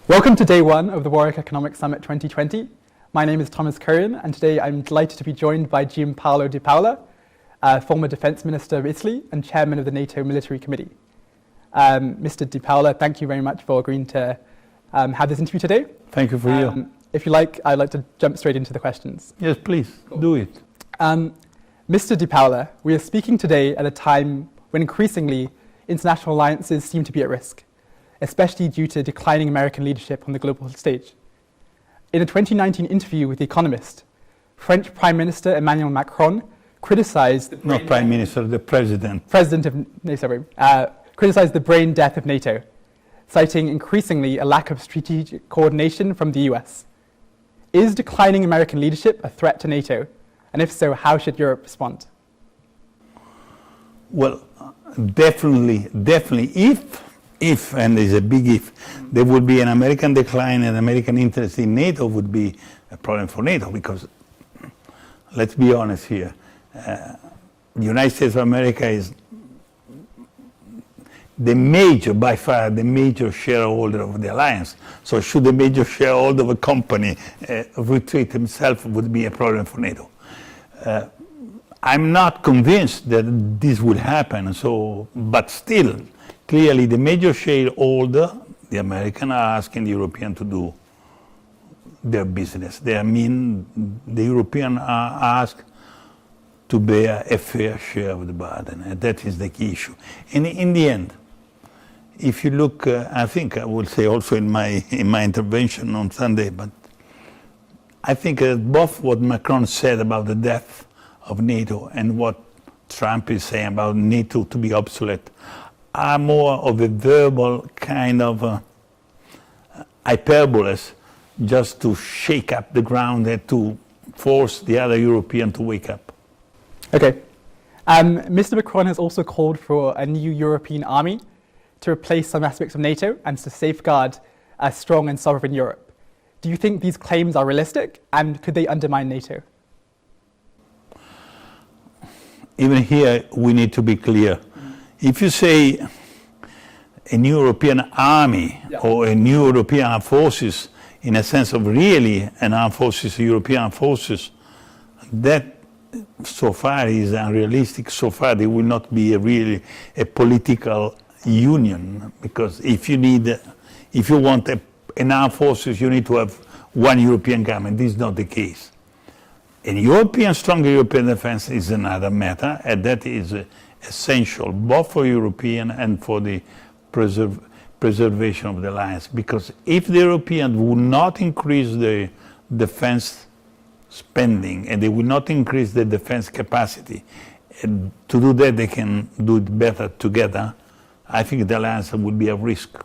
Welcome to day one of the Warwick Economics Summit 2020. My name is Thomas Curran, and today I'm delighted to be joined by Giampaolo Di Paola, former Defence Minister of Italy and Chairman of the NATO Military Committee. Mr. Di Paola, thank you very much for agreeing to have this interview today. Thank you for you. If you like, I'd like to jump straight into the questions. Yes, please, do it. Mr. Di Paola, we are speaking today at a time when increasingly international alliances seem to be at risk, especially due to declining American leadership on the global stage. In a 2019 interview with The Economist, French Prime Minister Emmanuel Macron criticized the Not Prime Minister, the President. Criticized the brain death of NATO, citing increasingly a lack of strategic coordination from the US. Is declining American leadership a threat to NATO? And if so, how should Europe respond? Well, definitely, if, and there's a big if, there would be an American decline and American interest in NATO would be a problem for NATO, because let's be honest here, the United States of America is by far the major shareholder of the alliance. So should the major shareholder of a company retreat himself would be a problem for NATO. I'm not convinced that this would happen, but still, clearly the major shareholder, the American, are asking the European to do their business. The European are asked to bear a fair share of the burden, and that is the key issue. And in the end, if you look, I think I will say also in my intervention on Sunday, but I think both what Macron said about the death of NATO and what Trump is saying about NATO to be obsolete are more of a verbal kind of hyperboles, just to shake up the ground and to force the other European to wake up. Okay. Mr. Macron has also called for a new European army to replace some aspects of NATO and to safeguard a strong and sovereign Europe. Do you think these claims are realistic, and could they undermine NATO? Even here, we need to be clear. If you say a new European army or a new European armed forces, in a sense of really an armed forces, European armed forces, that so far is unrealistic. So far, there will not be really a political union, because if you want an armed forces, you need to have one European government. This is not the case. A stronger European defense is another matter, and that is essential both for European and for the preservation of the alliance. Because if the Europeans would not increase the defense spending and they will not increase the defense capacity, and to do that they can do it better together, I think the alliance would be at risk.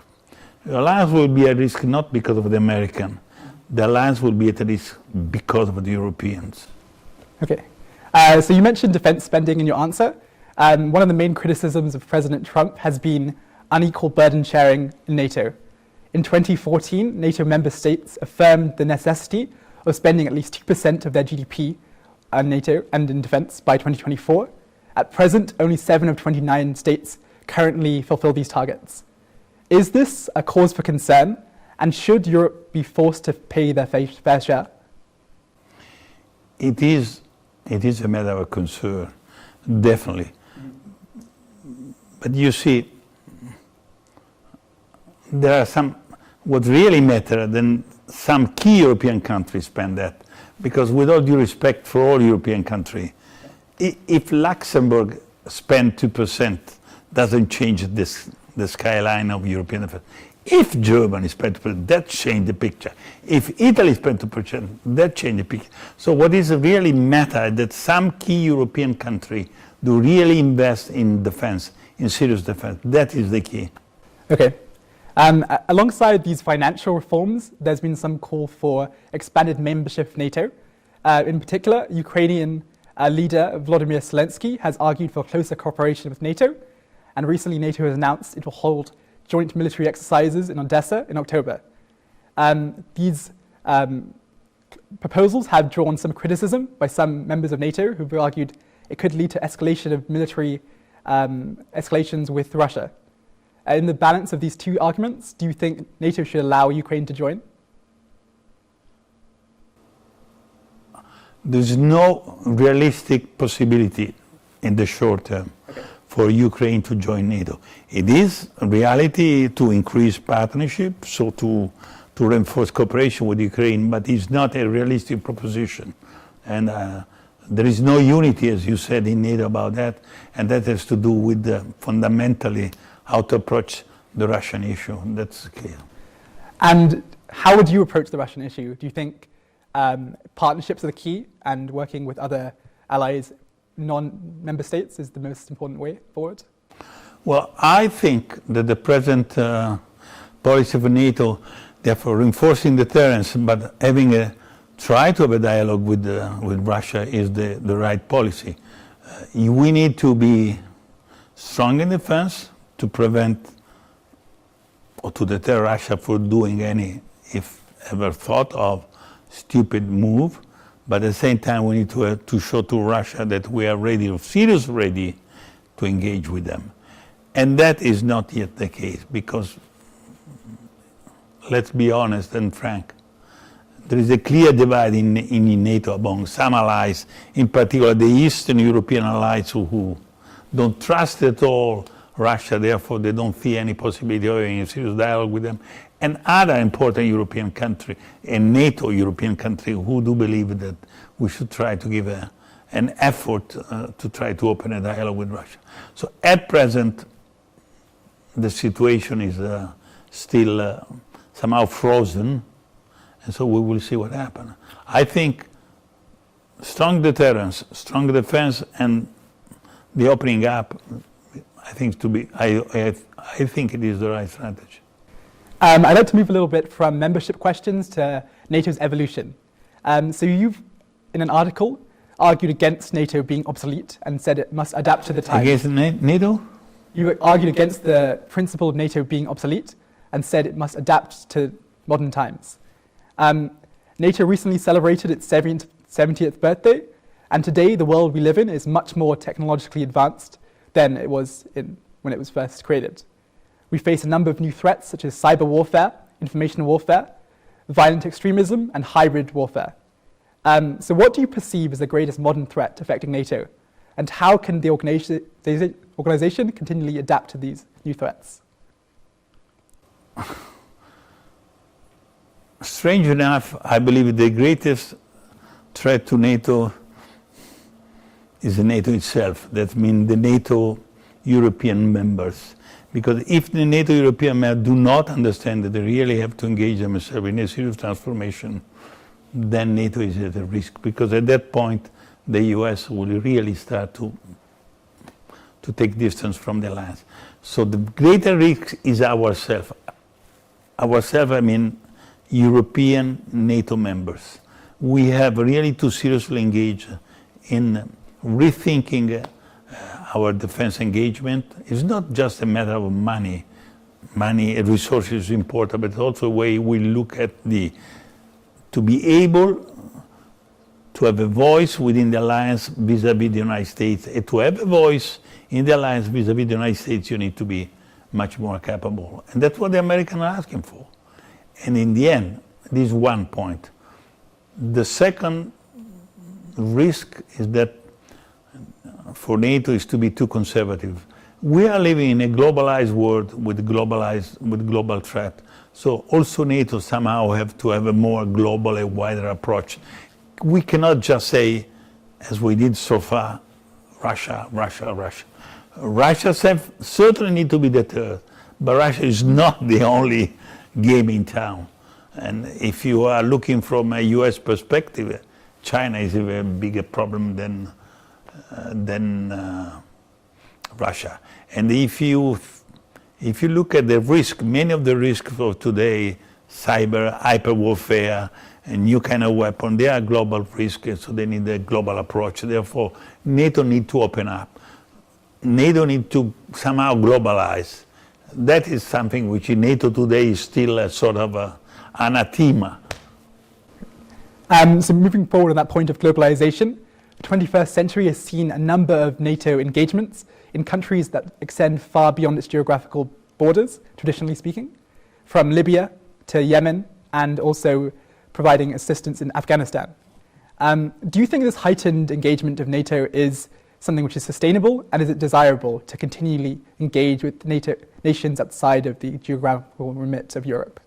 The alliance will be at risk not because of the American. The alliance will be at risk because of the Europeans. Okay. So you mentioned defense spending in your answer. One of the main criticisms of President Trump has been unequal burden sharing in NATO. In 2014, NATO member states affirmed the necessity of spending at least 2% of their GDP on NATO and in defense by 2024. At present, only 7 of 29 states currently fulfill these targets. Is this a cause for concern, and should Europe be forced to pay their fair share? It is a matter of concern, definitely. But you see, there are what really matter than some key European countries spend that, because with all due respect for all European countries, if Luxembourg spend 2%, doesn't change the skyline of European defense. If Germany spent 2%, that changed the picture. If Italy spent 2%, that changed the picture. So what is really matter is that some key European country do really invest in defense, in serious defense. That is the key. Okay. Alongside these financial reforms, there's been some call for expanded membership of NATO. In particular, Ukrainian leader Volodymyr Zelensky has argued for closer cooperation with NATO, and recently NATO has announced it will hold joint military exercises in Odessa in October. These proposals have drawn some criticism by some members of NATO who've argued it could lead to escalation of military escalations with Russia. In the balance of these two arguments, do you think NATO should allow Ukraine to join? There's no realistic possibility in the short term for Ukraine to join NATO. It is a reality to increase partnership, so to reinforce cooperation with Ukraine, but it's not a realistic proposition. And there is no unity, as you said, in NATO about that, and that has to do with fundamentally how to approach the Russian issue. That's clear. And how would you approach the Russian issue? Do you think partnerships are the key, and working with other allies, non-member states, is the most important way forward? Well, I think that the present policy of NATO, therefore reinforcing deterrence, but try to have a dialogue with Russia is the right policy. We need to be strong in defense to prevent or to deter Russia from doing any, if ever thought of, stupid move. But at the same time, we need to show to Russia that we are ready, seriously ready, to engage with them. And that is not yet the case, because let's be honest and frank, there is a clear divide in NATO among some allies, in particular the Eastern European allies who don't trust at all Russia, therefore they don't see any possibility of having a serious dialogue with them, and other important European country, and NATO European country, who do believe that we should try to give an effort to try to open a dialogue with Russia. So at present, the situation is still somehow frozen, and so we will see what happens. I think strong deterrence, strong defense, and the opening up, I think it is the right strategy. I'd like to move a little bit from membership questions to NATO's evolution. So you've, in an article, argued against NATO being obsolete and said it must adapt to the times. Against NATO? You argued against the principle of NATO being obsolete and said it must adapt to modern times. NATO recently celebrated its 70th birthday, and today the world we live in is much more technologically advanced than it was when it was first created. We face a number of new threats such as cyber warfare, information warfare, violent extremism, and hybrid warfare. So what do you perceive as the greatest modern threat affecting NATO? And how can the organization continually adapt to these new threats? Strange enough, I believe the greatest threat to NATO is the NATO itself. That means the NATO European members. Because if the NATO European members do not understand that they really have to engage themselves in a serious transformation, then NATO is at a risk. Because at that point, the US will really start to take distance from the alliance. So the greater risk is ourselves. Ourselves, I mean European NATO members. We have really to seriously engage in rethinking our defense engagement. It's not just a matter of money. Money and resources is important, but it's also a way we look at to be able to have a voice within the alliance vis-à-vis the United States. And to have a voice in the alliance vis-à-vis the United States, you need to be much more capable. And that's what the Americans are asking for. And in the end, this is one point. The second risk is that for NATO is to be too conservative. We are living in a globalized world with global threat. So also NATO somehow have to have a more global, a wider approach. We cannot just say, as we did so far, Russia, Russia, Russia. Russia certainly need to be deterred, but Russia is not the only game in town. And if you are looking from a US perspective, China is a very bigger problem than Russia. And if you look at the risk, many of the risks of today, cyber, hyper warfare, and new kind of weapon, they are global risks, so they need a global approach. Therefore, NATO need to open up. NATO need to somehow globalize. That is something which in NATO today is still a sort of anathema. So moving forward on that point of globalization, the 21st century has seen a number of NATO engagements in countries that extend far beyond its geographical borders, traditionally speaking, from Libya to Yemen, and also providing assistance in Afghanistan. Do you think this heightened engagement of NATO is something which is sustainable, and is it desirable to continually engage with NATO nations outside of the geographical remit of Europe?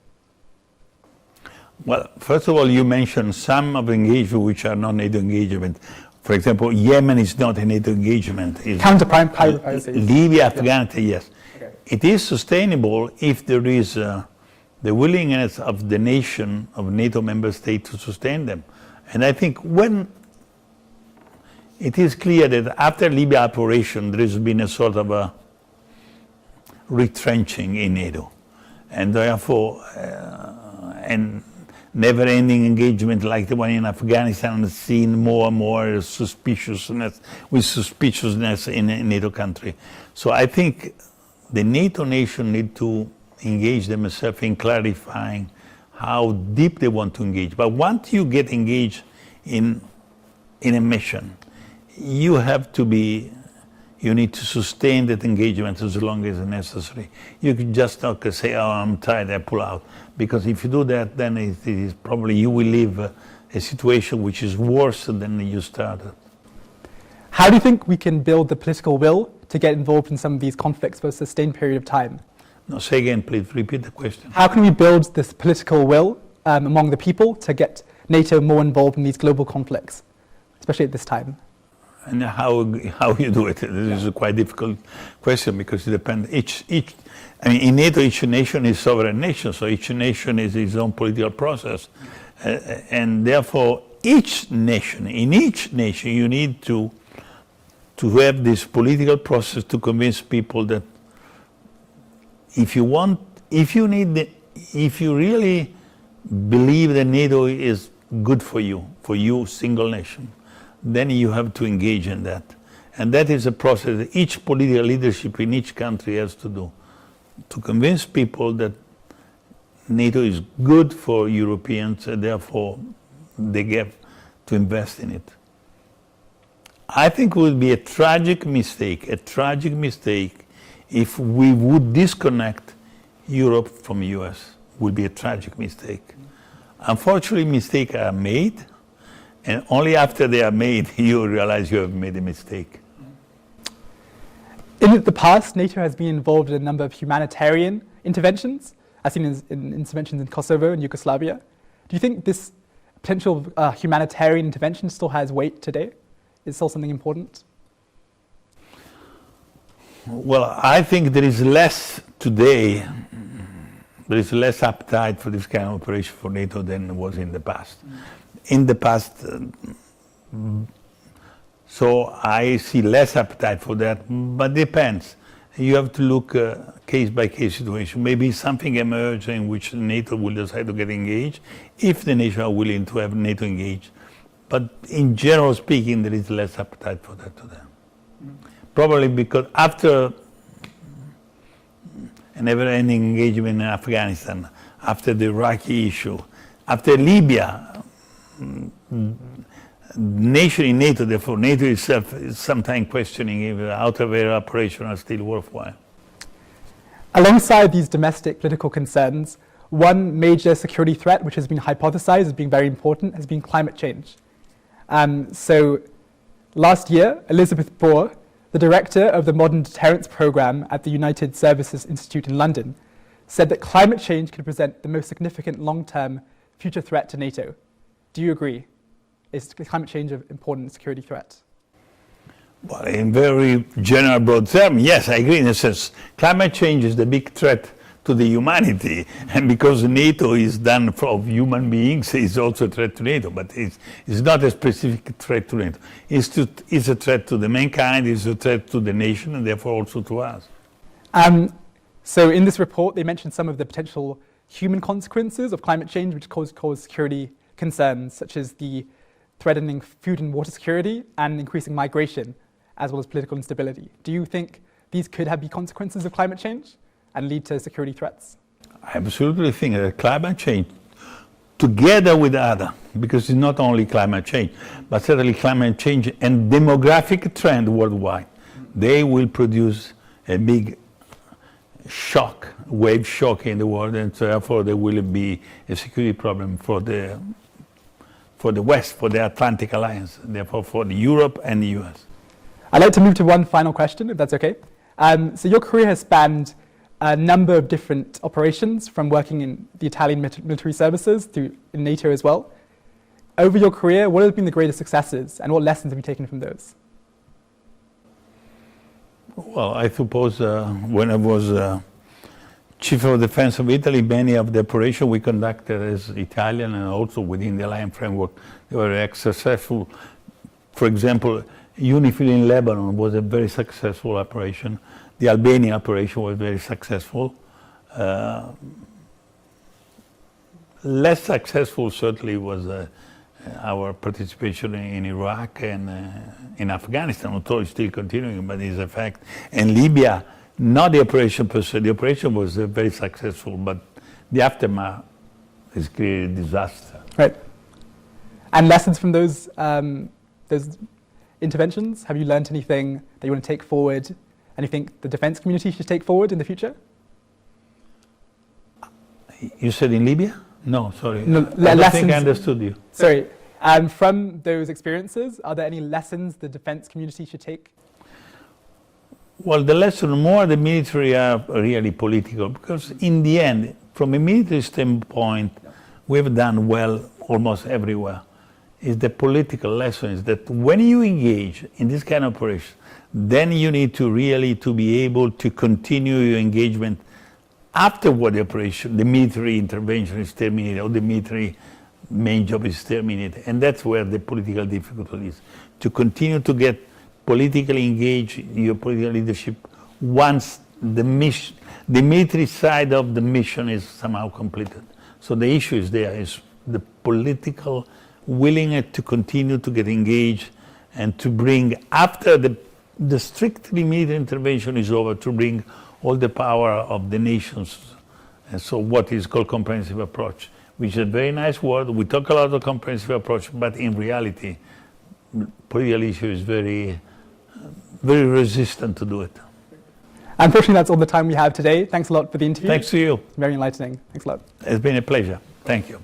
Well, first of all, you mentioned some of the engagement which are not NATO engagement. For example, Yemen is not a NATO engagement. Counter-prioritization. Libya, Afghanistan, yes. Okay. It is sustainable if there is the willingness of the nation, of NATO member states to sustain them. And I think when it is clear that after Libya operation, there has been a sort of a retrenching in NATO. And therefore, and never-ending engagement like the one in Afghanistan has seen more and more suspiciousness in a NATO country. So I think the NATO nation need to engage themselves in clarifying how deep they want to engage. But once you get engaged in a mission, you need to sustain that engagement as long as necessary. You can just not say, oh, I'm tired, I pull out. Because if you do that, then it is probably you will leave a situation which is worse than you started. How do you think we can build the political will to get involved in some of these conflicts for a sustained period of time? No, say again, please, repeat the question. How can we build this political will among the people to get NATO more involved in these global conflicts, especially at this time? And how you do it? This is a quite difficult question because it depends. In NATO, each nation is sovereign nation, so each nation is its own political process, and therefore in each nation, you need to have this political process to convince people that if you really believe that NATO is good for you, single nation, then you have to engage in that. And that is a process that each political leadership in each country has to do, to convince people that NATO is good for Europeans and therefore they have to invest in it. I think it would be a tragic mistake if we would disconnect Europe from the US. It would be a tragic mistake. Unfortunately, mistakes are made, and only after they are made, you realize you have made a mistake. In the past, NATO has been involved in a number of humanitarian interventions, as seen in interventions in Kosovo and Yugoslavia. Do you think this potential humanitarian intervention still has weight today? Is still something important? Well, I think there is less today, there is less appetite for this kind of operation for NATO than there was in the past. In the past, so I see less appetite for that, but depends. You have to look case by case situation. Maybe something emerges in which NATO will decide to get engaged, if the nations are willing to have NATO engaged. But in general speaking, there is less appetite for that today. Probably because after a never-ending engagement in Afghanistan, after the Iraqi issue, after Libya, nation in NATO, therefore NATO itself is sometimes questioning if the out-of-area operations are still worthwhile. Alongside these domestic political concerns, one major security threat which has been hypothesized as being very important has been climate change. So last year, Elizabeth Bohr, the director of the Modern Deterrence Programme at the United Services Institute in London, said that climate change could present the most significant long-term future threat to NATO. Do you agree? Is climate change an important security threat? Well, in very general broad terms, yes, I agree in a sense. Climate change is the big threat to the humanity, and because NATO is done of human beings, it's also a threat to NATO, but it's not a specific threat to NATO. It's a threat to the mankind, it's a threat to the nation, and therefore also to us. So in this report, they mentioned some of the potential human consequences of climate change, which cause security concerns, such as the threatening food and water security and increasing migration, as well as political instability. Do you think these could be consequences of climate change and lead to security threats? I absolutely think that climate change, together with other, because it's not only climate change, but certainly climate change and demographic trend worldwide, they will produce a big wave shock in the world, and therefore there will be a security problem for the West, for the Atlantic Alliance, therefore for Europe and the US. I'd like to move to one final question, if that's okay. So your career has spanned a number of different operations, from working in the Italian military services to in NATO as well. Over your career, what have been the greatest successes, and what lessons have you taken from those? Well, I suppose when I was Chief of Defense of Italy, many of the operations we conducted as Italian and also within the Alliance framework, they were very successful. For example, Unequal in Lebanon was a very successful operation. The Albania operation was very successful. Less successful certainly was our participation in Iraq and in Afghanistan, although it's still continuing, but it's a fact. And Libya, not the operation per se. The operation was very successful, but the aftermath is clearly a disaster. Right. And lessons from those interventions? Have you learned anything that you want to take forward, and you think the defense community should take forward in the future? You said in Libya? No, sorry. No, I don't think I understood you. Sorry. From those experiences, are there any lessons the defense community should take? Well, the lesson more the military are really political, because in the end, from a military standpoint, we've done well almost everywhere. Is the political lesson is that when you engage in this kind of operation, then you need to really to be able to continue your engagement afterward the operation, the military intervention is terminated, or the military main job is terminated. And that's where the political difficulty is. To continue to get politically engaged in your political leadership once the mission, the military side of the mission is somehow completed. So the issue is there, is the political willingness to continue to get engaged and to bring, after the strictly military intervention is over, to bring all the power of the nations. And so what is called comprehensive approach, which is a very nice word. We talk a lot of comprehensive approach, but in reality, political issue is very, very resistant to do it. Unfortunately, that's all the time we have today. Thanks a lot for the interview. Thanks to you. Very enlightening. Thanks a lot. It's been a pleasure. Thank you.